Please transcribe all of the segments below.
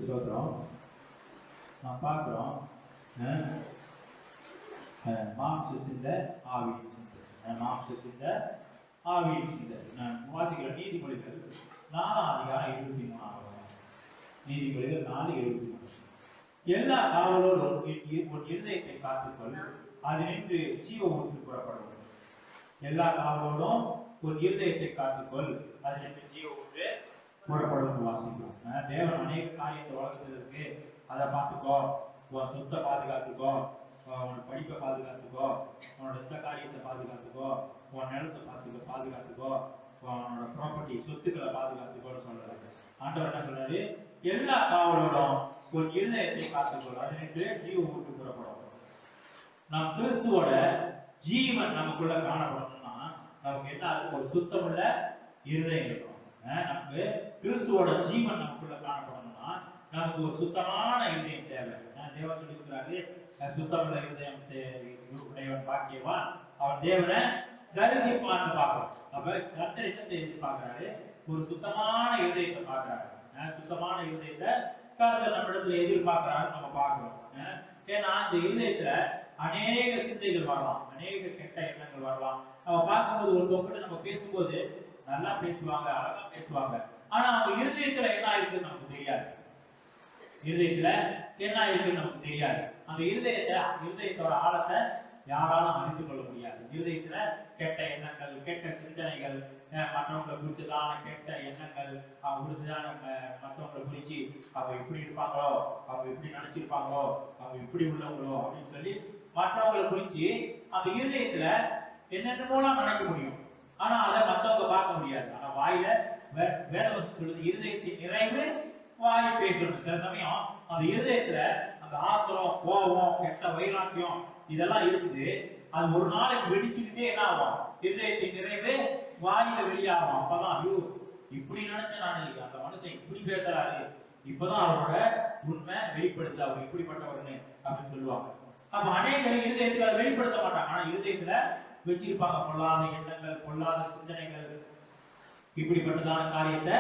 சோதரம் நான் பார்க்குறோம். மாம்ச சிந்தை ஆவியின் சிந்தை, மாம்ச சிந்தை ஆவியின் சிந்தை. நான் வாசிக்கிற நீதிமொழிகள் 4:23. நீதிமொழிகள் 4:23. எல்லா காவலோடும் உன் இருதயத்தை காத்துக்கொள், அது நின்று ஜீவ ஊற்று புறப்படும். எல்லா காவலோடும் உன் இருதயத்தை காத்துக்கொள், அது நின்று ஜீவ ஊற்று புறப்படும் வாசிக்கிறோம். தேவன் அநேக காரியத்தை உலகத்தில் இருக்கு, அதை பார்த்துக்கோ, உன் சொத்தை பாதுகாத்துக்கோ, உன்னோட படிப்பை பாதுகாத்துக்கோ, உன்னோட இந்த காரியத்தை பாதுகாத்துக்கோ, உன் நிலத்தை பாதுகாத்துக்கோ, உன்னோட ப்ராப்பர்ட்டி சொத்துக்களை பாதுகாத்துக்கோன்னு சொல்றாரு. ஆண்டவர் என்ன சொல்றாரு? எல்லா காவலோடும் உன் இருதயத்தை காத்துக்கொள், அது நின்று ஜீவ ஊற்று புறப்படும். நம் கிறிஸ்துவோட ஜீவன் நமக்குள்ள காணப்படணும்னா நமக்கு என்ன ஆகும்? ஒரு சுத்தமுள்ள இருதயம் இருக்கணும். நமக்கு கிறிஸ்துவோட ஜீவன் நமக்குள்ள காணப்படணும்னா நமக்கு ஒரு சுத்தமான இருதயம் தேவை. தேவன் சொல்லியிருக்கிறாரு, சுத்தமுள்ள இருதயம் உடையவன் பாக்கியவான், அவன் தேவனை தரிசிப்பான்னு பார்க்கிறோம். அப்ப கர்த்தர் என்னத்தை எதிர்பார்க்கிறாரு? ஒரு சுத்தமான இருதயத்தை பார்க்கிறாரு. சுத்தமான இருதயத்தை கர்த்தர் நம்மிடத்துல எதிர்பார்க்கிறாரு நம்ம பார்க்கிறோம். ஏன்னா அந்த இருதயத்துல அநேக சிந்தைகள் வரலாம், அநேக கெட்ட எண்ணங்கள் வரலாம். நம்ம பார்க்கும்போது ஒருத்தவங்க நம்ம பேசும்போது நல்லா பேசுவாங்க, அழகா பேசுவாங்க, ஆனா அவங்க இருதயத்துல என்ன இருக்குன்னு நமக்கு தெரியாது. இருதயத்துல என்ன இருக்குன்னு நமக்கு தெரியாது. அந்த இருதயத்தோட ஆழத்தை யாராலும் அறிந்து கொள்ள முடியாது. இருதயத்துல கெட்ட எண்ணங்கள், கெட்ட சிந்தனைகள், மற்றவங்களை குறித்துதான கெட்ட எண்ணங்கள், அவங்க குறித்துதான மற்றவங்களை குறிச்சு அவங்க இப்படி இருப்பாங்களோ, அவங்க இப்படி நினைச்சிருப்பாங்களோ, அவங்க இப்படி உள்ளவங்களோ அப்படின்னு சொல்லி மற்றவங்களை குறிச்சு அந்த இருதயத்துல என்னென்னமோலாம் நினைக்க முடியும். ஆனா அதை மற்றவங்க பார்க்க முடியாது. ஆனா வாயில வேதவசனம் சொல்லுது, இருதயத்தின் நிறைவு வாய் பேசணும். சில சமயம் அந்த இருதயத்துல அந்த ஆத்திரம், கோபம், கெட்ட வைராக்கியம் இதெல்லாம் இருக்குது. அது ஒரு நாளைக்கு வெடிச்சுக்கிட்டே என்ன ஆகும்? இருதயத்தின் நிறைவு வாயில வெளியாகும். அப்பதான் ஐயோ இப்படி நினைச்சேன் நான், அந்த மனுஷன் இப்படி பேசுறாரு, இப்பதான் அவரோட உண்மை வெளிப்படுத்து, அவர் இப்படிப்பட்டவர்னு அப்படின்னு சொல்லுவாங்க. அப்ப அநேக இருதயத்துல அதை வெளிப்படுத்த மாட்டாங்க, ஆனா இருதயத்துல வச்சிருப்பாங்க பொல்லாத எண்ணங்கள், பொல்லாத சிந்தனைகள், இப்படிப்பட்டதான காரியத்தை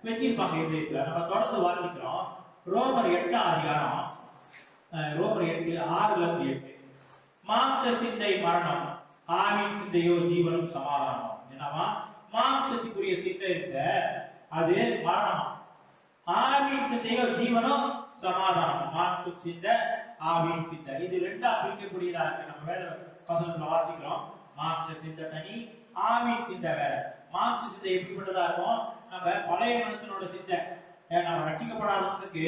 வச்சிருப்பாங்க இருதயத்துல. நம்ம தொடர்ந்து வாசிக்கிறோம் ரோமர் 8:6, ரோமர் 8:6-8. மாம்ச சிந்தை மரணம், ஆவின் சிந்தையோ ஜீவனும் சமாதானம். என்னவா? மாம்சத்துக்குரிய சிந்தை இருக்க அது மரணம், ஆவின் சிந்தையோ ஜீவனும் சமாதானம். மாம்ச சிந்தை, ஆவின் சிந்தை, இது ரெண்டா பிரிக்கக்கூடியதா இருக்கு. நம்ம வேற வசனத்துல வாசிக்கிறோம், மாம்ச சிந்தை தனி, ஆவின் சிந்தை வேற. மாம்ச சிந்தை எப்படிப்பட்டதா இருக்கும்? நம்ம பழைய மனுஷனோட சிந்தை. நம்ம ரட்சிக்கப்படாதவங்களுக்கு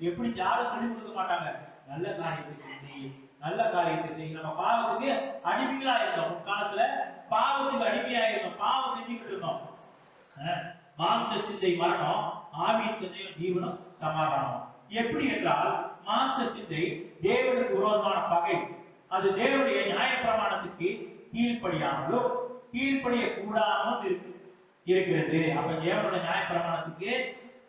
எப்படி யாரும் சொல்லி கொடுக்க மாட்டாங்க, நல்ல காரியத்தை செஞ்சு, நல்ல காரியத்தை செஞ்சு. நம்ம பாவத்துக்கு அடிமைகளா இருந்தோம், முற்காலத்துல பாவத்துக்கு அடிமையா இருந்தோம், பாவம் செஞ்சுக்கிட்டு இருந்தோம். மாம்ச சிந்தை மரணம், ஆவின் சிந்தையும் ஜீவனும் சமாதானம். எப்படி என்றால் மாம்ச சிந்தை தேவனுக்கு விரோதமான பகை, அது தேவனுடைய நியாயப்பிரமாணத்துக்கு கீழ்ப்படியாமலோ கீழ்ப்படிய கூடாமல் இருக்கிறது. அப்ப தேவனுடைய நியாயப்பிரமாணத்துக்கு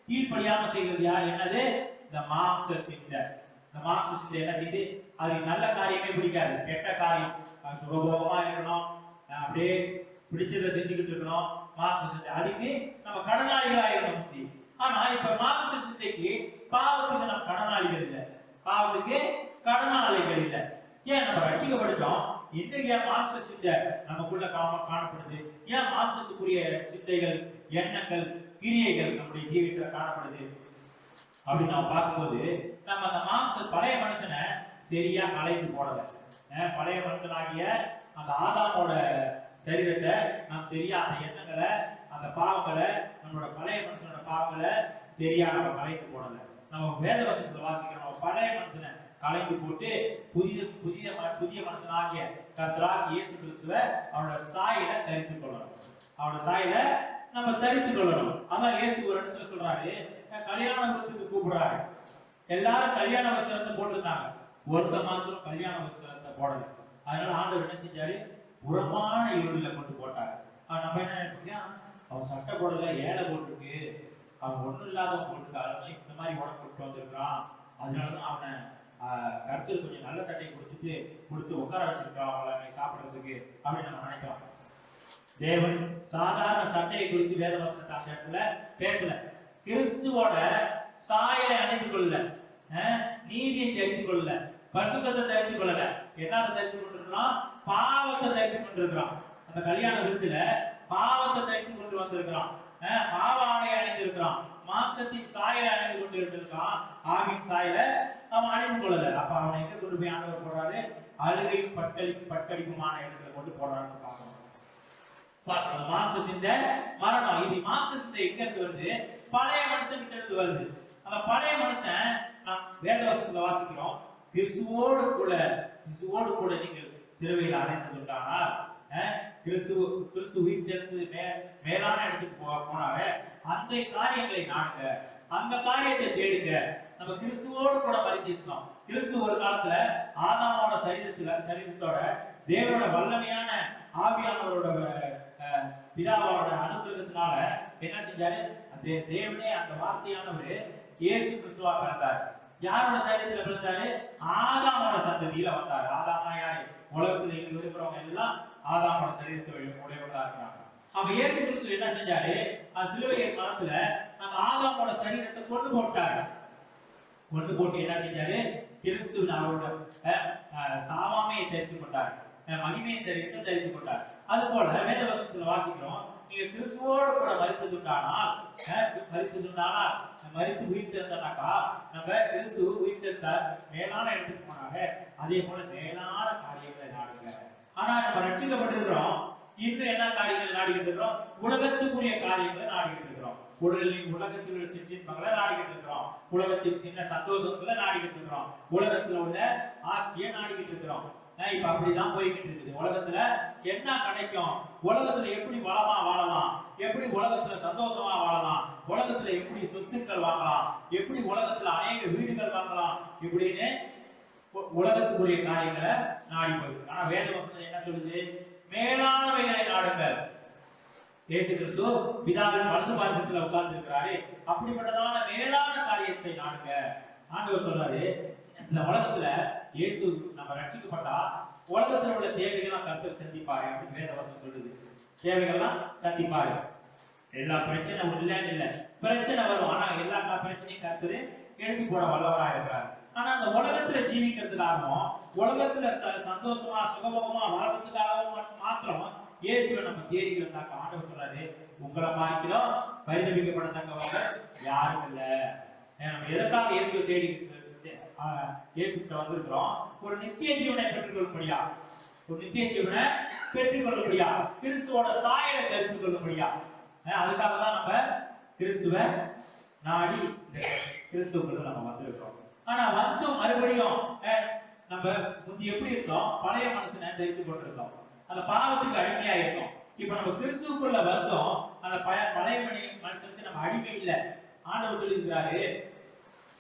கீழ்ப்படியாம செய்கிறது யார்? என்னது? இந்த மாம்ச சிந்தை. இந்த மாம்ச சிந்தை என்ன செய்யுது? அது நல்ல காரியமே பிடிக்காது, கெட்ட காரியம், சுகபோகமா இருக்கணும், அப்படியே பிடிச்சதை செஞ்சுக்கிட்டு இருக்கணும். மாம்ச சிந்தை அதுக்கு நம்ம கடனாளிகளா இருந்த முந்தி. ஆனா இப்ப மாம்ச சிந்தைக்கு பாவத்துக்கு நம்ம கடனாளிகள் இல்லை, பாவத்துக்கு கடனாளிகள் இல்லை. ஏன்? நம்ம ரட்சிக்கப்பட்டோம். இன்னைக்கு ஏன் மாம்ச சிந்தை நமக்குள்ள காணப்படுது? ஏன் மாம்சத்துக்குரிய சிந்தைகள், எண்ணங்கள், கிரியைகள் நம்முடைய ஜீவியத்துல காணப்படுது அப்படின்னு நம்ம பார்க்கும்போது, நம்ம அந்த பழைய மனுஷனை சரியா கலைந்து போடல. பழைய மனுஷனாகிய அந்த ஆதாமோட சரீரத்தை நாம் சரியா அந்த எண்ணங்களை, அந்த பாவங்களை, நம்மளோட பழைய மனுஷனோட பாவங்களை சரியா நம்ம கலைந்து போடல. நம்ம வேதவசனத்துல வாசிக்கிறோம், பழைய மனுஷனை கலைந்து போட்டு புதிய மனுஷனாகிய கர்த்தராகிய இயேசு கிறிஸ்துவை அவனோட சாயில தரித்துக் கொள்ளணும். அவனோட சாயில நம்ம தரித்துக் கொள்ளணும். அதான் இயேசு ஒரு இடத்துல சொல்றாரு, கல்யாண விருந்துக்கு கூப்பிடுறாரு. எல்லாரும் கல்யாண வஸ்திரத்தை போட்டிருந்தாங்க, ஒருத்த மாத்திரம் கல்யாண வஸ்திரத்தை போடல. அதனால ஆண்டவர் என்ன செஞ்சாரு? புறமான இருளில கொண்டு போட்டாரு. நம்ம என்ன நினைப்போம், அவன் சட்டை போடல, ஏழை போட்டிருக்கு, அவன் ஒண்ணும் இல்லாதவன் போட்டுருக்காரு, இந்த மாதிரி உடம்பு போட்டு வந்திருக்கிறான், அதனாலதான் அவனை கருத்து கொஞ்சம் நல்ல சட்டையை கொடுத்து உட்கார வச்சிருக்கான் அவங்களை சாப்பிடுறதுக்கு அப்படின்னு நம்ம நினைக்கிறோம். தேவன் சாதாரண சட்டையை குறித்து வேத வசனத்துல பேசல. கிறிஸ்துவோட சாயலை அணிந்து கொள்ளல, நீதியை தெரிந்து கொள்ளல, பரிசுத்தத்தை தெரிந்து கொள்ளல. என்னத்தை தெரிந்து கொண்டிருக்கிறோம்? பாவத்தை தெரிந்து கொண்டிருக்கிறோம். அந்த கல்யாண விருதுல பாவத்தை தெரிந்து கொண்டு வந்திருக்கிறான். பாவ ஆடையை அணிந்திருக்கிறான். மாம்சத்தின் சாயலை அணிந்து கொண்டு இருந்திருக்கான். ஆவின் சாயலை அவன் அணிந்து கொள்ளல. அப்ப அவனை எங்க கொண்டு போய் ஆண்டவர் போடுறாரு? அழுகையும் பட்கடிப்புமான இடத்துல கொண்டு போடுறான்னு பார்க்கணும். மாம்ச சிந்தை மரணம். இது மாம்ச சிந்தை எங்க இருந்து வருது? பழைய மனுஷன் கிட்ட இருந்து வருது. அந்த பழைய மனுஷன் நாம் வேதவசத்துல வாசிக்கிறோம், கிறிஸ்துவோடு கூட நீங்கள் சிலுவையில் அறைந்ததுண்டானால், கிறிஸ்து உயிர்த்தெழுந்து மேலான இடத்துக்கு போனாரு. அந்த காரியங்களை நாடுங்க, அந்த காரியத்தை தேடுங்க. நம்ம கிறிஸ்துவோடு கூட மறித்திருக்கோம். கிறிஸ்து ஒரு காலத்துல ஆதாமோட சரீரத்தோட தேவனோட வல்லமையான ஆவியானவரோட பிதாவோட அனுகிரகத்தினால என்ன செஞ்சாரு? அந்த தேவனே, அந்த வார்த்தையானவர் இயேசு கிறிஸ்துவா பிறந்தார். யாரோட சரீரத்துல பிறந்தாரு? ஆதாமோட சந்ததியில வந்தாரு. ஆதாமா யாரு? உலகத்துல இங்க இருக்கிறவங்க எல்லாம் ஆதாமோட சரீரத்தை உடையவர்களா இருக்காங்க. அப்ப இயேசு கிறிஸ்து என்ன செஞ்சாரு? சிலுவை காலத்துல அந்த ஆதாமோட சரீரத்தை கொண்டு போட்டாரு. கொண்டு போட்டு என்ன செஞ்சாரு? கிறிஸ்து அவரோட சாமாமையை தெரிந்து கொண்டார், மகிமையை சரீரத்தை தெரிந்து கொண்டார். அது போல வேதவசனத்துல வாசிக்கிறோம், நீங்க கிறிஸ்துவோடு கூட மரித்ததுண்டானால் மரித்து உயிர்த்தெழுந்தாக்கா, நம்ம கிறிஸ்து உயிர்த்தெழுந்தார், மேலான இடத்துக்கு போனாங்க. அதே போல மேலான காரியங்களை நாடுங்க. ஆனா நம்ம ரட்சிக்கப்பட்டிருக்கிறோம், இன்னும் என்ன காரியங்களை நாடிக்கிட்டு இருக்கிறோம்? உலகத்துக்குரிய காரியங்களை நாடிக்கிட்டு இருக்கிறோம். உலகத்தில் உள்ள சிற்றின்பங்களை நாடிக்கிட்டு இருக்கிறோம். உலகத்தின் சின்ன சந்தோஷங்களை நாடிக்கிட்டு இருக்கிறோம். உலகத்துல உள்ள ஆசையை நாடிக்கிட்டு இருக்கிறோம். இப்ப அப்படிதான் போய்கிட்டு இருக்குது. உலகத்துல என்ன கிடைக்கும்? உலகத்துல எப்படி வளமா வாழலாம்? எப்படி உலகத்துல சந்தோஷமா வாழலாம்? உலகத்துல எப்படி சொத்துக்கள் வாங்கலாம்? எப்படி உலகத்துல அநேக வீடுகள் வாங்கலாம்? இப்படின்னு உலகத்துக்குரிய காரியங்களை நாடி போயிருக்கு. ஆனா வேத வசனம் என்ன சொல்லுது? மேலானவைகளை நாடுங்கள். இயேசு கிறிஸ்து பிதாவின் வலது பாதத்துல உட்கார்ந்து இருக்கிறாரு. அப்படிப்பட்டதான மேலான காரியத்தை நாடுங்க. ஆண்டவர் சொல்றாரு, இந்த உலகத்துல இயேசு நம்ம ரட்சிக்கப்பட்டா உலகத்துல உள்ள தேவைகள்லாம் கர்த்தர் சந்திப்பாரு அப்படின்னு வேதவசனம் சொல்லுது. தேவைகள்லாம் சந்திப்பாரு. எல்லா பிரச்சனை இல்ல, பிரச்சனை வரும். ஆனா எல்லா பிரச்சனையும் கர்த்தர் எடுத்து போட வல்லவரா இருக்கிறார். ஆனா அந்த உலகத்துல ஜீவிக்கிறதுக்காகவும் உலகத்துல சந்தோஷமா சுகபோகமா வாழ்றதுக்காகவும் மாத்திரம் இயேசுவை நம்ம தேடிக்கிறதாக்க ஆண்டவர் சொல்றாரு, உங்களை பார்க்கிறோம் பரிதபிக்கப்படத்தக்கவங்க யாரும் இல்ல. நம்ம எதற்காக இயேசுவை தேடி இயேசுகிட்ட வந்திருக்கிறோம்? ஒரு நித்திய ஜீவனை பெற்றுக்கொள்ளும்படியா, ஒரு நித்திய ஜீவனை பெற்றுக்கொள்ளும்படியா, கிறிஸ்துவோட சாயலை தெரிந்து கொள்ளும்படியா. அதுக்காக தான் நம்ம கிறிஸ்துவை நாடி கிறிஸ்துவுக்குள்ள நம்ம வந்திருக்கிறோம். ஆனா வந்து மறுபடியும் நம்ம முந்தி எப்படி இருக்கோம்? பழைய மனுஷனை தெரிந்து கொண்டிருக்கோம், அந்த பாவத்துக்கு அடிமையா இருக்கோம். இப்ப நம்ம கிறிஸ்துவுக்குள்ள வந்தோம், அந்த பழைய மனுஷனுக்கு நம்ம அடிமை இல்லை. ஆண்டவர் சொல்லியிருக்கிறாரு,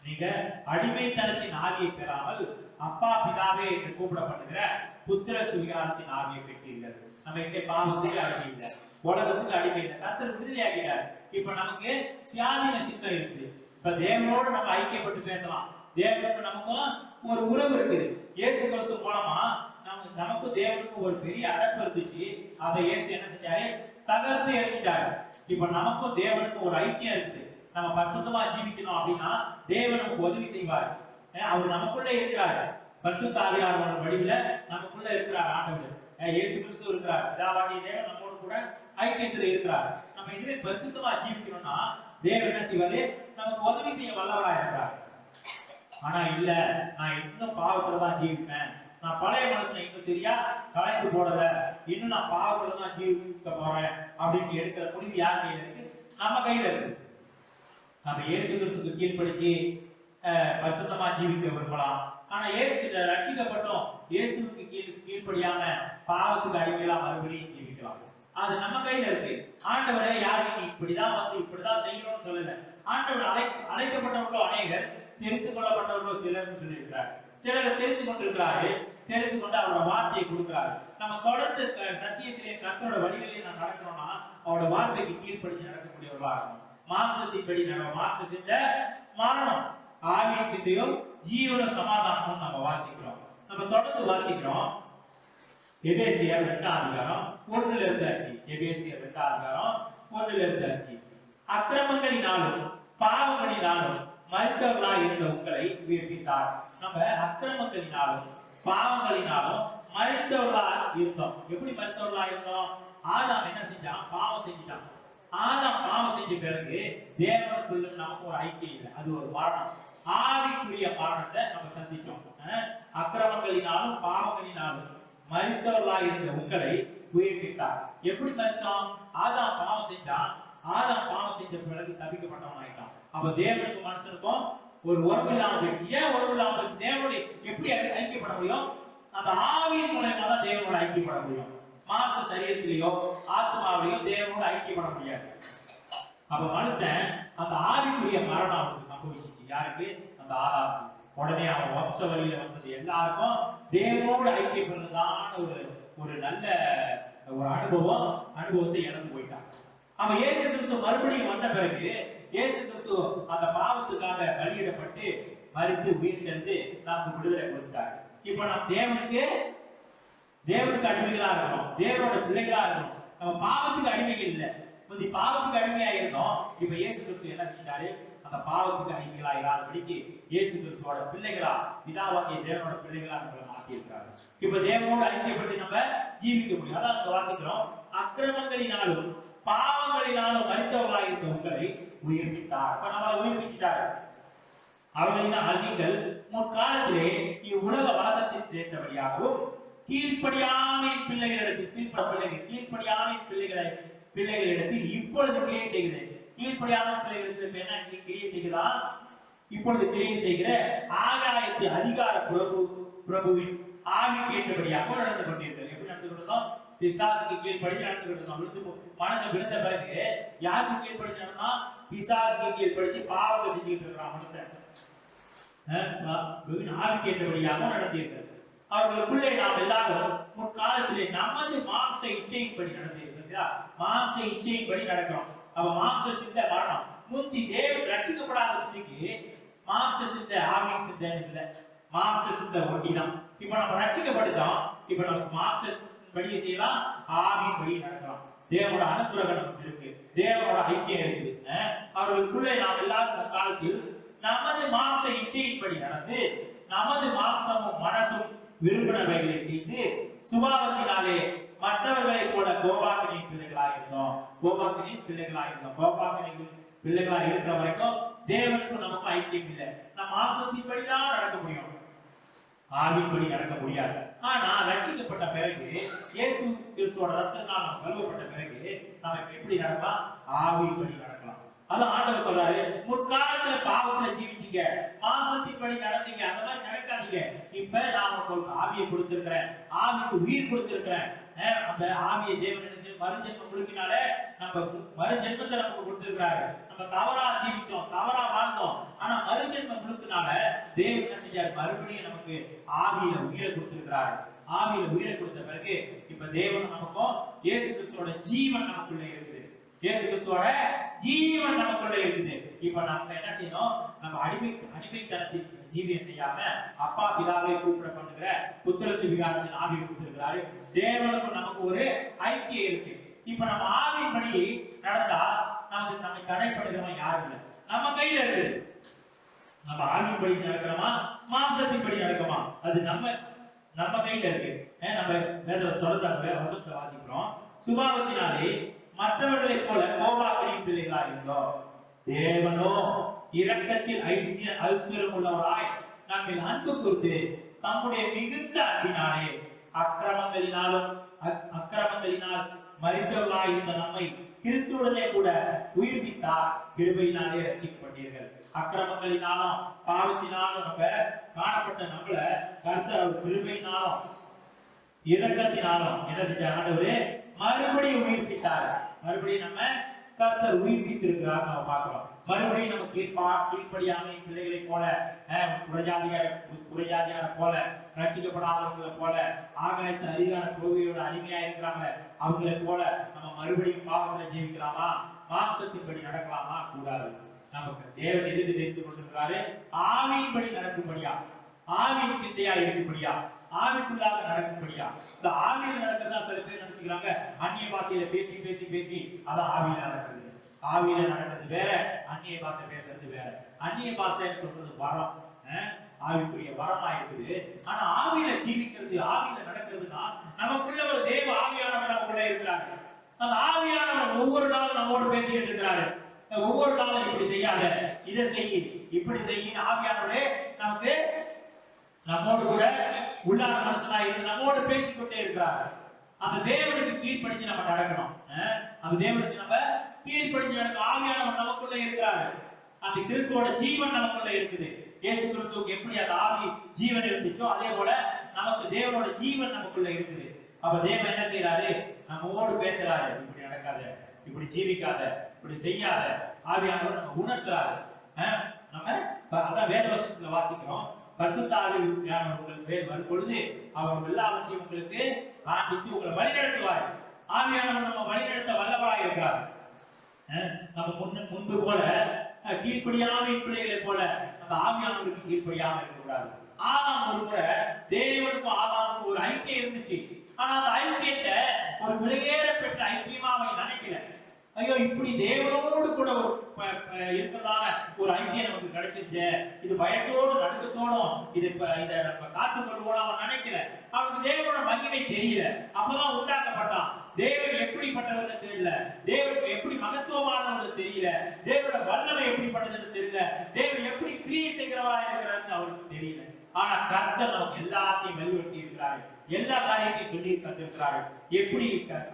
நீங்க அடிமைத்தனத்தின் ஆவியை பெறாமல் அப்பா பிதாவே என்று கூப்பிடப்படுகிற புத்திர சுவிகாரத்தின் ஆவியை பெற்றீர்கள். நம்ம இங்கே பாவத்துக்கு அடிமை இல்லை, உலகத்துக்கு அடிமை இல்லை. கர்த்தர் விடுதலை ஆகிட்டார். இப்ப நமக்கு சுயாதீன சித்தம் இருக்குது. இப்ப தேவனோடு நம்ம ஐக்கியப்பட்டு பேசலாம். தேவனுக்கு நமக்கும் ஒரு உறவு இருக்குது. இயேசு கிறிஸ்து மூலமா நமக்கும் தேவனுக்கும் ஒரு பெரிய அடப்பு இருந்துச்சு. அதை இயேசு என்ன செஞ்சாரு? தகர்த்து எறிஞ்சிட்டாரு. இப்ப நமக்கும் தேவனுக்கும் ஒரு ஐக்கியம் இருக்குது. நம்ம பரிசுத்தமா ஜீவிக்கணும் அப்படின்னா தேவன் நமக்கு உதவி செய்வார். அவர் நமக்குள்ள இருக்கிறார். பரிசுத்த ஆவியானவர் வடிவில நமக்குள்ள இருக்கிறார். ஆண்டவர் இயேசு கிறிஸ்து இருக்கிறார். பிதாவாகிய தேவன் நம்மோடு கூட ஐக்கியத்தில் இருக்கிறார். நம்ம இனிமே பரிசுத்தமா ஜீவிக்கணும்னா தேவன் என்ன செய்வாரு? நமக்கு உதவி செய்ய வல்லவரா இருக்கிறார். ஆனா இல்ல, நான் இன்னும் பாவத்துல தான் ஜீவிப்பேன், நான் பழைய மனுஷனை இன்னும் சரியா கலைந்து போடல, இன்னும் நான் பாவத்துல தான் ஜீவிக்க போறேன் அப்படின்னு எடுக்கிற முடிவு யார் கையில இருக்கு? நம்ம கையில இருக்கு. நம்ம இயேசு கிறிஸ்துக்கு கீழ்ப்படுத்தி பரிசுத்தமா ஜீவிக்க விரும்பலாம். ஆனா இயேசு ரட்சிக்கப்பட்டோம், இயேசுக்கு கீழ்ப்படியாம பாவத்துக்கு அடிமையா மறுபடியும் ஜீவிக்கலாம். அது நம்ம கையில இருக்கு. ஆண்டவரை யாரும் நீ இப்படிதான் வந்து இப்படிதான் செய்யணும்னு சொல்லல. ஆண்டவர் அழைக்கப்பட்டவர்களோ அநேகர், தெரிந்து கொள்ளப்பட்டவர்களோ சிலர்னு சொல்லியிருக்கிறார். சிலர் தெரிந்து கொண்டிருக்கிறாரு, தெரிந்து கொண்டு அவரோட வார்த்தையை கொடுக்கிறாரு. நம்ம தொடர்ந்து சத்தியத்திலே கர்த்தரோட வழிகளிலே நாம் நடக்கணும்னா அவரோட வார்த்தைக்கு கீழ்ப்படிஞ்சு நடக்கக்கூடியவர்களா இருக்கணும். மாம்சத்தின்படி மாம்ச சிந்தை மரணம், ஆவியின் சிந்தையும் ஜீவனும் சமாதானமும் நம்ம வாசிக்கிறோம். நம்ம தொடர்ந்து வாசிக்கிறோம். எபேசியர் 2ஆம் அதிகாரம் 1 இருந்து 5. எபேசியர் 2:1-5. அக்கிரமங்களினாலும் பாவங்களினாலும் மரித்தவர்களாய் இருந்த உங்களை உயிர்ப்பித்தார். நம்ம அக்கிரமங்களினாலும் பாவங்களினாலும் மரித்தவர்களாய் இருந்தோம். எப்படி மரித்தவர்களாய் இருந்தோம்? ஆதாம் என்ன செஞ்சான்? பாவம் செஞ்சிட்டான். ஆதாம் பாவம் செஞ்ச பிறகு தேவனுக்குள்ள நமக்கு ஒரு ஐக்கியம் இல்லை, அது ஒரு மரணம், ஆவிக்குரிய மரணத்தை நம்ம சந்திச்சோம். அக்கிரமங்களினாலும் பாவங்களினாலும் மரித்தவர்களாய் இருந்த உங்களை உயிர்ப்பித்தார். எப்படி மரித்தோம்? ஆதாம் பாவம் செஞ்சான். ஆதாம் பாவம் செஞ்ச பிறகு சபிக்கப்பட்டவன் ஆயிட்டான். அப்ப தேவனுக்கு மனுஷனுக்கும் ஒரு உறவு இல்லாம போயிடுச்சு. ஏன் உறவு இல்லாம போயிடுச்சு? தேவனுடைய எப்படி ஐக்கியப்பட முடியும்? அந்த ஆவியின் மூலமா தான் தேவனோட ஐக்கியப்பட முடியும். மாச சரீரத்திலேயோ ஆத்மாவிலேயோ தேவனோட ஐக்கியப்பட முடியாது. அப்ப மனுஷன் அந்த ஆவிக்குரிய மரணம் அவனுக்கு சம்பவிச்சிச்சு. யாருக்கு? அந்த ஆதாமுக்கு. உடனே அவன் வம்ச வழியில வந்தது எல்லாருக்கும் தேவனோடு ஐக்கியப்படுறதான ஒரு நல்ல ஒரு அனுபவத்தை இழந்து போயிட்டான். அவன் இயேசு கிறிஸ்து மறுபடியும் வந்த பிறகு இயேசு கிறிஸ்து அந்த பாவத்துக்காக பலியிடப்பட்டு மரித்து உயிர்த்தெழுந்து நமக்கு விடுதலை கொடுத்தார். இப்ப நம்ம தேவனுக்கு அடிமைகளா இருக்கணும், தேவனோட பிள்ளைகளா இருக்கணும். நம்ம பாவத்துக்கு அடிமைகள் இல்லை. முந்தி பாவத்துக்கு அடிமையா இருந்தோம். இப்ப இயேசு கிறிஸ்து என்ன செஞ்சாரு? அந்த பாவத்துக்கு அடிமைகளா இல்லாதபடிக்கு இயேசு கிறிஸ்துவோட பிள்ளைகளா, பிதாவாகிய தேவனோட பிள்ளைகளா நம்மளை மாற்றி இருக்கிறாரு. இப்ப தேவனோட ஐக்கியப்பட்டு நம்ம ஜீவிக்க முடியும். அதான் நம்ம வாசிக்கிறோம், அக்கிரமங்களினாலும் பாவங்களினாலும் மரித்தவர்களாக இருந்த உங்களை உயிர்ப்பித்தார். அப்ப நம்ம உயிர்ப்பிச்சிட்டாரு. அவர்களினால் நீங்கள் முற்காலத்திலே இவ்வுலக வழக்கத்தில் சேர்ந்தபடியாகவும் கீழ்ப்படியாமையின் பிள்ளைகளிடத்தில் இப்பொழுது கிரியை செய்கிறது. கீழ்ப்படியாமை பிள்ளைகளுக்கு என்ன கிரியை செய்கிறான்? இப்பொழுது கிரியை செய்கிற ஆகாயத்து அதிகார பிரபுவின் ஆவிக்கு ஏற்றபடியாக நடந்து கொண்டிருக்கிறது. எப்படி நடந்து கொண்டிருந்தோம்? பிசாசுக்கு கீழ்ப்படிஞ்சு நடந்து கொண்டிருந்தோம். மனசை விழுந்த பிறகு யாருக்கு கீழ்ப்படிஞ்சு நடந்தா? பிசாசுக்கு கீழ்ப்படிஞ்சு பாவத்தை செஞ்சுட்டு இருக்கிறான் மனுஷன். ஆவிக்கு ஏற்றபடியாக நடந்திருக்கிறது. அவர்களுக்குள்ளே நாம் எல்லாரும் முற்காலத்திலே நமது மாம்ச இச்சையின்படி நடந்திருக்கிறதா? மாம்ச இச்சையின்படி நடக்கிறோம். அப்ப மாம்ச சிந்தை மரணம். முந்தி தேவன் ரட்சிக்கப்படாத புத்திக்கு மாம்ச சிந்தை ஆவியின் சிந்தை இல்லை, மாம்ச சிந்தை ஒட்டிதான். இப்ப நம்ம ரட்சிக்கப்பட்டுட்டோம். இப்ப நமக்கு மாம்ச படியை செய்யலாம், ஆவியின் படி நடக்கலாம். தேவனோட அனுகிரகம் நமக்கு இருக்கு, தேவனோட ஐக்கியம் இருக்குது. அவர்களுக்குள்ளே நாம் எல்லாரும் காலத்தில் நமது மாம்ச இச்சையின்படி நடந்து நமது மாம்சமும் மனசும் விரும்பினவைகளை செய்து சுபாவத்தினாலே மற்றவர்களை போல கோபாக்கினின் பிள்ளைகளாக இருந்தோம். கோபாக்கினின் பிள்ளைகளாக இருக்கிற வரைக்கும் தேவனுக்கும் நமக்கும் ஐக்கியம் இல்லை. நம்ம மாம்சத்தின்படிதான் நடக்க முடியும், ஆவின்படி நடக்க முடியாது. ஆனா ரட்சிக்கப்பட்ட பிறகு இயேசு கிறிஸ்துவோட ரத்தத்தால் நாம் கழுவப்பட்ட பிறகு நமக்கு எப்படி நடக்கலாம்? ஆவின்படி நடக்கலாம். அதான் ஆண்டவர் சொல்றாரு, முற்காலத்துல பாவத்துல ஜீவிச்சீங்க, மாம்சத்தின்படி நடந்தீங்க, அந்த மாதிரி நடக்காதீங்க. இப்ப நான் உங்களுக்கு ஆவியை கொடுத்திருக்கிறேன், ஆவிக்கு உயிர் கொடுத்திருக்கிறேன். அந்த ஆவியை தேவன் மறுஜென்மம் கொடுக்கினாலே நம்ம மறுஜென்மத்தை நமக்கு கொடுத்திருக்கிறாரு. நம்ம தவறா ஜீவித்தோம், தவறா வாழ்ந்தோம். ஆனா மறுஜென்மம் கொடுத்தனால தேவன் என்ன செஞ்சாரு? மறுபடியும் நமக்கு ஆவியில உயிரை கொடுத்திருக்கிறாரு. ஆவியில உயிரை கொடுத்த பிறகு இப்ப தேவன் நமக்கும் இயேசு கிறிஸ்துவோட ஜீவன் நமக்குள்ள இருக்குது. இயேசு கிறிஸ்துவோட ஜீவன் நமக்குள்ள இருக்குது. இப்ப நம்ம என்ன செய்யணும்? நம்ம அடிமைத்தனத்தின் ஜீவியம் செய்யாம அப்பா பிதாவை கூப்பிட பண்ணுகிற புத்திர சுவிகாரத்தின் ஆவியை கொடுத்திருக்கிறாரு. தேவனுக்கும் நமக்கு ஒரு ஐக்கியம் இருக்கு. இப்ப நம்ம ஆவியின்படி நடந்தா நமக்கு நம்மை தடைப்படுகிறவன் யாரும் இல்லை, நம்ம கையில இருக்கு. நம்ம ஆவியின்படி நடக்கிறோமா, மாம்சத்தின்படி நடக்குமா, அது நம்ம கையில இருக்கு. நம்ம வேத தொடர்ந்து வசனத்தை வாசிக்கிறோம். சுபாவத்தினாலே மற்றவர்களை போல கோபாக்கினின் பிள்ளைகளாக இருந்தோம். தேவனோ இரக்கத்தில் ஐஸ்வர்யம் உள்ளவராய் நம்மில் அன்பு கூர்ந்து தம்முடைய மிகுந்த அன்பினாலே அக்கிரமங்களினால் மரித்தவர்களாய் இருந்த நம்மை கிறிஸ்துவுடனே கூட உயிர்ப்பித்தார். கிருபையினாலே ரட்சிக்கப்பட்டீர்கள். அக்கிரமங்களினாலும் பாவத்தினாலும் நம்ம காணப்பட்ட நம்மள கர்த்தர் கிருபையினாலும் இரக்கத்தினாலும் என்ன செஞ்சார்? ஆண்டவரே மறுபடியும் உயிர்ப்பித்தார். மறுபடியும் நம்ம கர்த்தர் உயிர்ப்பித்திருக்கிறார். நம்ம பார்க்கிறோம். மறுபடியும் நம்ம கீழ்ப்படியாமை பிள்ளைகளை போல, புறஜாதியார போல, ரட்சிக்கப்படாதவங்களை போல, ஆகாயத்து அதிகார கோவிலோட அடிமையா இருக்கிறாங்க அவங்களை போல நம்ம மறுபடியும் பாவங்களை ஜீவிக்கலாமா? மாம்சத்தின்படி நடக்கலாமா? கூடாது. நமக்கு தேவன் எதிர்த்து தெரிந்து கொண்டிருக்கிறாரு. ஆவியின்படி நடக்கும்படியா, ஆவியின் சிந்தையா இருக்கும்படியா, ஆவிக்குள்ளாக நடக்கும்படியா. இந்த ஆவியில் நடக்கிறதா சில பேர் நினைச்சுக்கிறாங்க, அந்நிய பாஷையில பேசி பேசி பேசி அதான் ஆவியில நடக்குது. ஆவியில நடக்கிறது வேற, அந்நிய பாஷை பேசுறது வேற. அந்நிய பாஷைன்னு சொல்றது வரம், ஆவிக்குரிய வரமா இருக்குது. ஆனா ஆவியில ஜீவிக்கிறது, ஆவியில நடக்கிறதுனா நமக்குள்ள ஒரு தேவ ஆவியானவர் நமக்குள்ள இருக்கிறாரு. அந்த ஆவியானவர் ஒவ்வொரு நாளும் நம்மோடு பேசிக்கிட்டு இருக்கிறாரு. ஒவ்வொரு நாளும் இப்படி செய்யாத, இதை செய், இப்படி செய்யின்னு ஆவியானவரே நமக்கு நம்மோடு கூட உள்ளான மனுஷனா இருந்து நம்மோடு பேசிக்கொண்டே இருக்கிறார். அந்த தேவனுக்கு கீழ்ப்படிஞ்சு நம்ம நடக்கணும். அந்த தேவனுக்கு நம்ம கீழ்ப்படிஞ்சு நடக்க ஆவியானவர் நமக்குள்ள இருக்கிறாரு. அந்த கிறிஸ்துவோட ஜீவன் நமக்குள்ள இருக்குது. இயேசு கிறிஸ்துவுக்கு எப்படி அந்த ஆவி ஜீவன் இருந்துச்சோ அதே போல நமக்கு தேவனோட ஜீவன் நமக்குள்ள இருக்குது. அப்ப தேவன் என்ன செய்யறாரு? நம்மோடு பேசுறாரு. இப்படி நடக்காத, இப்படி ஜீவிக்காத, இப்படி செய்யாத. ஆவியானவர் நம்ம உணர்த்துறாரு. நம்ம அதான் வேத வசனத்துல வாசிக்கிறோம், பரிசுத்த ஆவியானவர் உங்கள் பேர் வரும் பொழுது அவர் எல்லாவற்றையும் உங்களுக்கு காண்பித்து உங்களை வழிநடத்துவார். ஆவியானவர் நம்ம வழிநடத்த வல்லவராக இருக்கிறார். நம்ம முன்பு போல கீழ்ப்படியாமை பிள்ளைகளை போல அந்த ஆவியானவருக்கு கீழ்ப்படியாம இருக்கக்கூடாது. ஆதாம் ஒரு முறை தேவனுக்கும் ஆதாமுக்கும் ஒரு ஐக்கியம் இருந்துச்சு. ஆனா அந்த ஐக்கியத்தை ஒரு விலையேற பெற்ற ஐக்கியமா அவன் நினைக்கல. ஐயோ, இப்படி தேவனோடு கூட இருக்கிறதான ஒரு ஐக்கியம் நமக்கு கிடைச்சிருச்சு, இது பயத்தோடு நடுக்கத்தோடும் இதை நம்ம காத்துக்கொள்வோம் அவன் நினைக்கல. அவனுக்கு தேவனோட மகிமை தெரியல. அப்பதான் உண்டாக்கப்பட்டான். தேவன் எப்படிப்பட்டவர்கள் தெரியல, தேவன் எப்படி மகத்துவமானவர்கள் தெரியல, தேவனோட வல்லமை எப்படிப்பட்டதுன்னு தெரியல, தேவன் எப்படி கிரியை செய்கிறவரா இருக்கிறாருன்னு அவருக்கு தெரியல. ஆனா கர்த்தர் நமக்கு எல்லாத்தையும் வலியுறுத்தி இருக்கிறாரு, எல்லா காரியத்தையும் சொல்லி தந்திருக்கிறாரு. எப்படி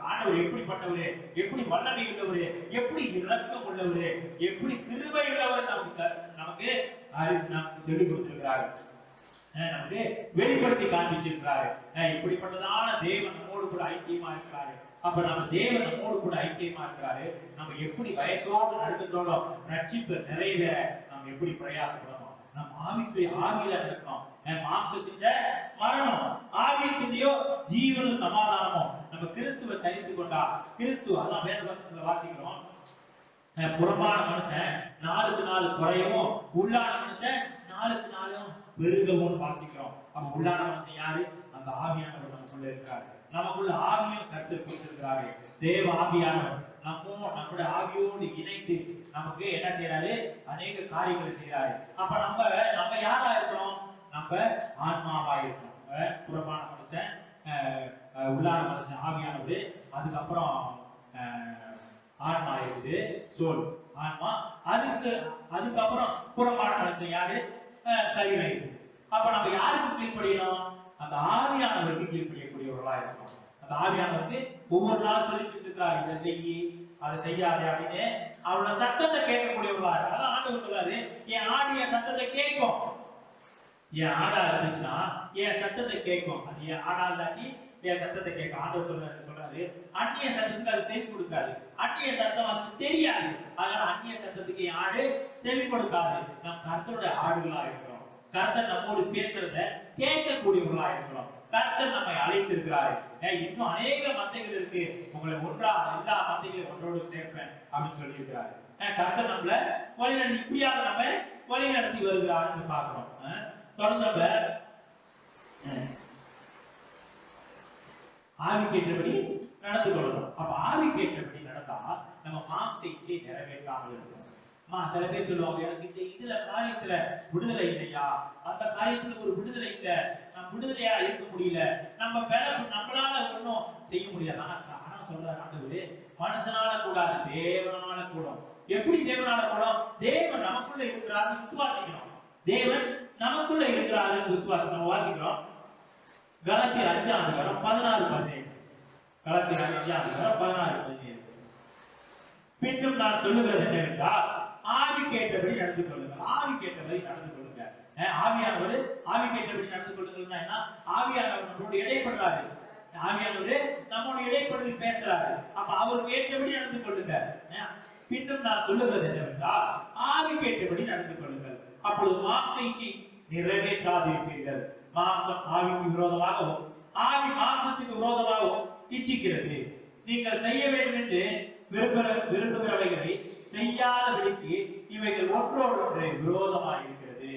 ஆண்டவர் எப்படிப்பட்டவரு, எப்படி வல்லமை உள்ளவரு, எப்படி இரக்கம் உள்ளவரு, எப்படி கிருபை உள்ளவர் நமக்கு சொல்லி கொடுத்திருக்கிறாரு, நமக்கு வெளிப்படுத்தி காண்பிச்சிருக்கிறாரு. இப்படிப்பட்டதான தேவன் நம்மோடு கூட ஐக்கியமா இருக்கிறாரு. அப்ப நம்ம தேவன் நம்மோடு கூட ஐக்கியமா இருக்கிறாரு. நம்ம எப்படி பயத்தோடு நடுக்கத்தோட ரட்சிப்பு நிறைவேற நம்ம எப்படி பிரயாசப்படணும். நம்ம ஆவியில இருக்கணும். மாம்சம் செஞ்ச மரணம், ஆவியில் செஞ்சோ ஜீவனும் சமாதானமும். நம்ம கிறிஸ்துவை தரித்து கொண்டா, கிறிஸ்து அதான் வேத வசனத்துல வாசிக்கிறோம், புறமான மனுஷன் நாளுக்கு நாள் குறையவும் உள்ளான மனுஷன் நாளுக்கு நாளும் பெருகவும் வாசிக்கிறோம். அப்ப உள்ளான மனுஷன் யாரு? அந்த ஆவியானவர் நமக்குள்ள இருக்காரு. நமக்குள்ள ஆவியும் கர்த்தர் கொடுத்திருக்கிறாரு. தேவ ஆவியானவர் நம்முடைய ஆவியோடு இணைந்து நமக்கு என்ன செய்யறாரு? அநேக காரியங்களை செய்யறாரு. அப்ப நம்ம யாரா இருக்கிறோம்? நம்ம ஆன்மாவா இருக்கணும். புறமான மனுஷன், உள்ளான மனுஷன் ஆவியானவர், அதுக்கப்புறம் ஆன்மா இருக்குது, சோல் ஆன்மா, அதுக்கப்புறம் புறமான மனுஷன் யாரு? சரீரம் இருக்குது. அப்ப நம்ம யாருக்கு கீழ்ப்படியணும்? அந்த ஆவியானவருக்கு கீழ்ப்படியக்கூடியவர்களா இருக்கணும். அந்த ஆவியானவருக்கு ஒவ்வொரு நாளும் சொல்லிட்டு இருக்கிறார், இதை செய்யி, அதை செய்யாதே அப்படின்னு அவரோட சத்தத்தை கேட்கக்கூடியவர்களா இருக்கு. அதான் ஆண்டவர் சொல்றாரு, என் ஆடு என் சத்தத்தை கேட்கும். என் ஆடா இருந்துச்சுன்னா என் சத்தத்தை கேட்கும். அது என் ஆடா இல்லாட்டி என் சத்தத்தை கேட்கும். ஆண்டவர் சொல்றாரு, அந்நிய சத்தத்துக்கு அது செவி கொடுக்காது, அந்நிய சத்தம் அது தெரியாது. அதனால அந்நிய சத்தத்துக்கு என் ஆடு செவி கொடுக்காது. நம் கர்த்தருடைய ஆடுகளா இருக்கிறோம். கர்த்தர் நம்மோடு பேசுறத கேட்கக்கூடியவர்களா இருக்கிறோம். கர்த்தர் நம்மை அழைத்திருக்கிறாரு. இன்னும் அநேக மந்தைகள் இருக்கு, உங்களை எல்லா மந்தைகளையும் ஒன்றோடு சேர்ப்பேன் அப்படின்னு சொல்லி இருக்கிறாரு. கர்த்தர் நம்மள வழிநடத்தி இப்படியாக நம்ம வழிநடத்தி வருகிறாருன்னு பாக்குறோம். தொடர்ந்து ஆவிக்கேற்றபடி நடந்து கொள்ளணும். அப்ப ஆவிக்கேற்றபடி நடந்தா நம்ம மாம்ச இச்சையை நிறைவேற்றாமல் இருக்கணும். சில பேர் சொல்லுவாங்க, எனக்கு இதுல காரியத்துல விடுதலை இல்லையா, அந்த காரியத்துல ஒரு விடுதலை இல்லை, நம்ம விடுதலையா இருக்க முடியல, நம்மளால ஒன்றும் செய்ய முடியாது. ஆனா சொல்ற ஆண்டவரே, மனுஷனால கூடாது, தேவனால கூடும். எப்படி தேவனால கூடும்? தேவன் நமக்குள்ள இருக்கிறாருன்னு விசுவாசிக்கணும். தேவன் நமக்குள்ள இருக்கிறாருன்னு விசுவாசி நம்ம வாசிக்கிறோம். கலாத்தியர் 5:16-17. கலாத்தியர் 5:16-17. பின்னும் நான் சொல்லுகிறது என்னவென்றால், ஆவி கேட்டபடி நடந்து கொள்ளுங்கள். ஆவி கேட்டபடி நடந்து கொள்ளுங்க. ஆவியானவர் ஆவி கேட்டபடி நடந்து கொள்ளுங்கன்னா என்ன? ஆவியானவர் நம்மளோட இடைப்படுறாரு. ஆவியானவர் நம்மளோட இடைப்படுத்தி பேசுறாரு. அப்ப அவருக்கு ஏற்றபடி நடந்து கொள்ளுங்க. பின்னும் நான் சொல்லுகிறது என்னவென்றால், ஆவி கேட்டபடி நடந்து கொள்ளுங்கள். அப்பொழுது மாம்ச இச்சை நிறைவேற்றாதிருப்பீர்கள். மாம்சம் ஆவிக்கு விரோதமாகவும் ஆவி மாம்சத்துக்கு விரோதமாகவும் இச்சிக்கிறது. நீங்கள் செய்ய வேண்டும் என்று விரும்புகிறவைகளை செய்யாதபடிக்கு இவைகள் ஒன்றோடு ஒன்று விரோதமாக இருக்கிறது.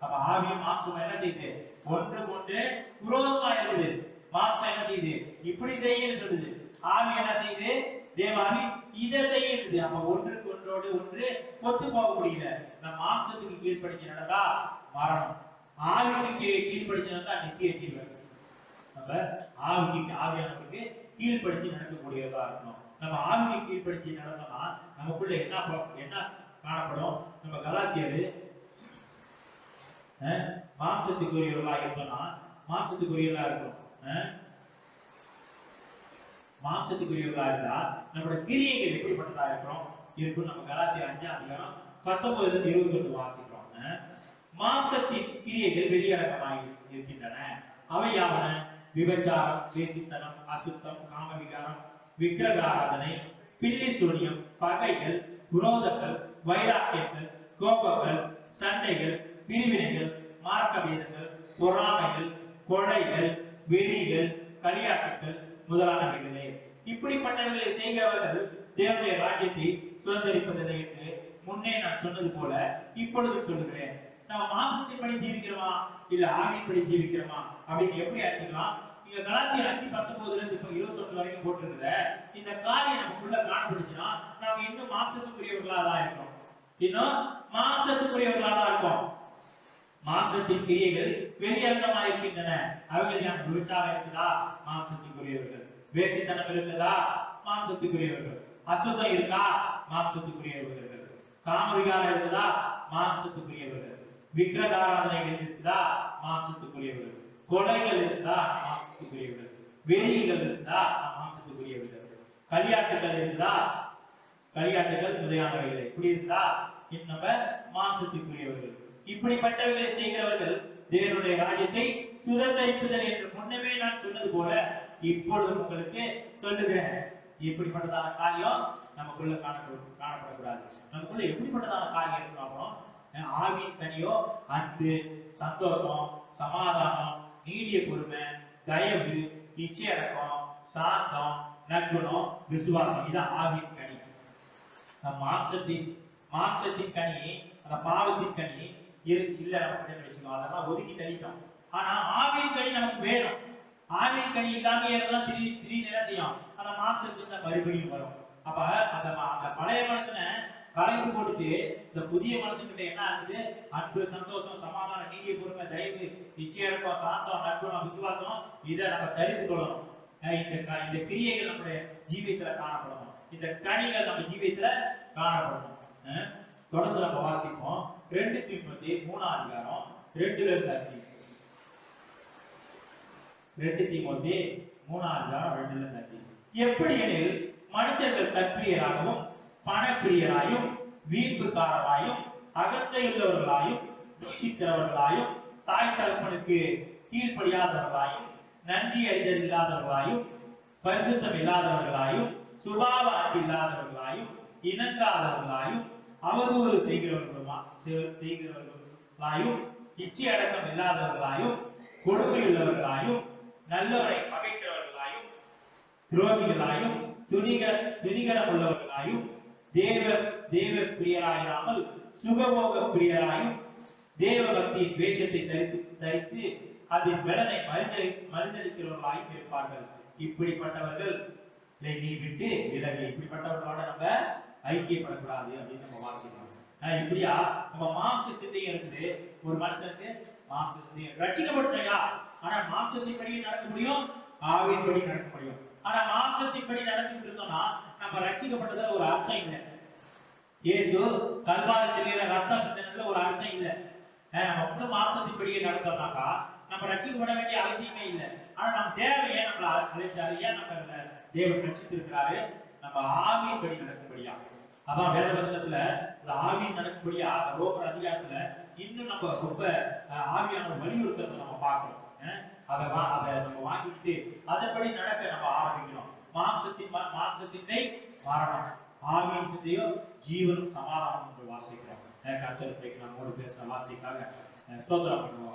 அப்ப ஆவியும் மாம்சம் என்ன செய்யுது? ஒன்றுக்கொன்று விரோதமா இருக்குது. மாம்சம் என்ன செய்யுது? இப்படி செய்யுன்னு சொல்லுது. ஆவி என்ன செய்யுது? தேவாவி இதை செய்யுது. அப்ப ஒன்றுக்கு ஒன்றோடு ஒன்று ஒத்து போக முடியல. நம்ம மாம்சத்துக்கு கீழ்ப்படிச்சு நடந்தா மரணம், ஆவிக்கு கீழ்ப்படிச்சு நடந்தா நித்திய ஜீவன். நம்ம ஆவியானவருக்கு கீழ்ப்படிச்சு நடக்கக்கூடியதா இருக்கணும். நம்ம ஆவிக்கு கீழ்ப்படிச்சு நடந்தோம்னா நமக்குள்ள என்ன காணப்படும்? நம்ம கலாத்தியரு மாம்சத்துக்குரியவர்களா இருந்தோம்னா மாம்சத்துக்குரியவர்களா இருக்கணும். மாம்சத்துக்குரியவர்களா இருந்தா நம்மளோட கிரியைகள் எப்படிப்பட்டதா இருக்கும்? நம்ம கலாத்தியர் 5:19-21 வாசிக்கிறோம். மாம்சத்தின் கிரியைகள் வெளியரங்கமாய் இருக்கின்றன. அவையாவன விபச்சாரம், வேசித்தனம், அசுத்தம், காமவிகாரம், விக்கிரக ஆராதனை, பில்லி சூனியம், பகைகள், விரோதங்கள், வைராக்கியங்கள், கோபங்கள், சண்டைகள், பிரிவினைகள், மார்க்க வேதங்கள், பொறாமைகள், கொலைகள், வெறிகள், களியாட்டுகள் முதலானவைகளே. இப்படிப்பட்டவர்களை செய்கிறவர்கள் தேவனுடைய ராஜ்யத்தை சுதந்திரிப்பதில்லை என்று முன்னே நான் சொன்னது போல இப்பொழுது சொல்லுகிறேன். நம்ம மாம்சத்தின்படி ஜீவிக்கிறோமா இல்ல ஆவியின்படி ஜீவிக்கிறோமா அப்படின்னு எப்படி அறிஞ்சுக்கலாம்? இங்க கலாத்தியர் 5:19-21 வரைக்கும் போட்டிருக்கிற இந்த காரியம் நமக்குள்ள காணப்படுச்சுன்னா நாம இன்னும் மாம்சத்துக்குரியவர்களா தான் இருக்கோம். இன்னும் மாம்சத்துக்குரியவர்களா தான் இருக்கோம். மாம்சத்தின் கிரியைகள் வெளியரங்கமாக இருக்கின்றன. அவைகள் யான் விபச்சாரம் இருக்குதா? மாம்சத்துக்குரியவர்கள். வேசித்தனம் இருக்குதா? மாம்சத்துக்குரியவர்கள். அசுத்தம் இருக்கா? மாம்சத்துக்குரியவர்கள். காமவிகாரம் இருக்குதா? மாம்சத்துக்குரியவர்கள். விக்கிரக ஆராதனைகள் இருக்குதா? மாம்சத்துக்குரியவர்கள். கொலைகள் இருக்குதா? மாம்சத்துக்குரியவர்கள். வெறிகள் இருக்குதா? மாம்சத்துக்குரியவர்கள். களியாட்டுகள் இருக்குதா? களியாட்டுகள் முதலானவைகளை இப்படி இருந்தா நம்ம மாம்சத்துக்குரியவர்கள். இப்படிப்பட்டவர்களை செய்கிறவர்கள் தேவனுடைய ராஜ்யத்தை சுதந்திரிப்பதல் என்று முன்னமே நான் சொன்னது போல இப்பொழுது உங்களுக்கு சொல்லுகிறேன். இப்படிப்பட்டதான காரியம் நமக்குள்ள காணப்படக்கூடாது. நமக்குள்ள எப்படிப்பட்டதான காரியம் இருக்கணும்? ஆவியின் கனியோ அன்பு, சந்தோஷம், சமாதானம், நீடிய பொறுமை, தயவு, இச்சையடக்கம், சாந்தம், நற்குணம், விசுவாசம். இதான் ஆவியின் கனி. மாம்சத்தின் கனி, அந்த பாவத்தின் கனி இல்ல நம்ம வச்சுக்கோ, அதெல்லாம் ஒதுக்கி தள்ளிட்டோம். ஆனா ஆவியின் கனி நமக்கு வேணும். ஆவியின் கனி இல்லாம எதெல்லாம் திடீர்னு என்ன செய்யும்? அந்த மாம்சத்துக்கு மறுபடியும் வரும். அப்ப அந்த பழைய மனுஷனை கலைந்து போட்டுட்டு இந்த புதிய மனுஷன்கிட்ட என்ன ஆகுது? அன்பு, சந்தோஷம், சமாதானம், நீடிய பொறுமை, தயவு, நிச்சயம், சாந்தம், நற்குணம், விசுவாசம், இதை நம்ம தெரிந்து கொள்ளணும். இந்த கிரியைகள் நம்முடைய ஜீவியத்துல காணப்படணும். இந்த கனிகள் நம்ம ஜீவியத்துல காணப்படணும். தொடர்ந்து நம்ம வாசிப்போம். 2 தீமோத்தேயு 3:2 2 எப்படி எனில் மனிதர்கள் தற்பிரியராகவும் பணப்பிரியராயும் வீம்புக்காரராயும் அகற்றையுள்ளவர்களாயும் தூஷிக்கிறவர்களாயும் தாய் தகப்பனுக்கு கீழ்ப்படியாதவர்களாயும் நன்றி அறிதல் இல்லாதவர்களாயும் பரிசுத்தம் இல்லாதவர்களாயும் சுபாவ அன்பு இல்லாதவர்களாயும் இணங்காதவர்களாயும் அவதூறு செய்கிறவர்களாயும் இச்சை அடக்கம் இல்லாதவர்களாயும் கொடுமையுள்ளவர்களாயும் நல்லவரை பகைக்கிறவர்களாயும் துரோகிகளாயும் துணிகரம் உள்ளவர்களாயும் தேவ பிரியராயிராமல் சுகபோக பிரியராயும் தேவ பக்தியின் வேஷத்தை தரித்து அதன் பலனை மறுதளிக்கிறவர்களாயும் இருப்பார்கள். இப்படிப்பட்டவர்கள் நீ விட்டு விலகி. இப்படிப்பட்டவர்களோட நம்ம ஐக்கியப்படக்கூடாது அப்படின்னு நம்ம வாசிக்கிறோம். இப்படியா நம்ம மாம்ச சிந்தை இருக்குது. ஒரு மனுஷனுக்கு மாம்ச சிந்தை ரட்சிக்கப்பட்டா, ஆனா மாம்சத்தின்படி நடக்க முடியும், ஆவியின்படி நடக்க முடியும். ஆனா மாம்சத்தின்படி நடந்துட்டு இருந்தோம்னா நம்ம ரட்சிக்கப்பட்டதுல ஒரு அர்த்தம் இல்லை. இயேசு கல்வாரி சிலையில ரத்தம் சிந்தினதுல ஒரு அர்த்தம் இல்லை. நம்ம இன்னும் மாம்சத்தின்படியே நடத்தோம்னாக்கா நம்ம ரட்சிக்கப்பட வேண்டிய அவசியமே இல்லை. ஆனா நம்ம தேவையே நம்மள அழைச்சாரு, ஏன் நம்ம தேவன் ரட்சித்திருக்கிறாரு? நம்ம ஆவியின்படி நடக்கும்படியா. அதான் வேத வசனத்துல இந்த ஆவியின் நடக்கும்படியா ரோமர் அதிகாரத்துல இன்னும் நம்ம ரொம்ப ஆவியான வலியுறுத்தத்தை நம்ம பார்க்கணும். அதை நம்ம வாங்கிட்டு அதன்படி நடக்க நம்ம ஆரம்பிக்கணும். மாம்ச சிந்தை மரணம், ஆவியின் சிந்தையோ ஜீவனும் சமாதானம் என்று வாசிக்கிறோம். கர்த்தர் நம்மோடு பேசுற வார்த்தைக்காக ஸ்தோத்திரம் பண்ணுவோம்.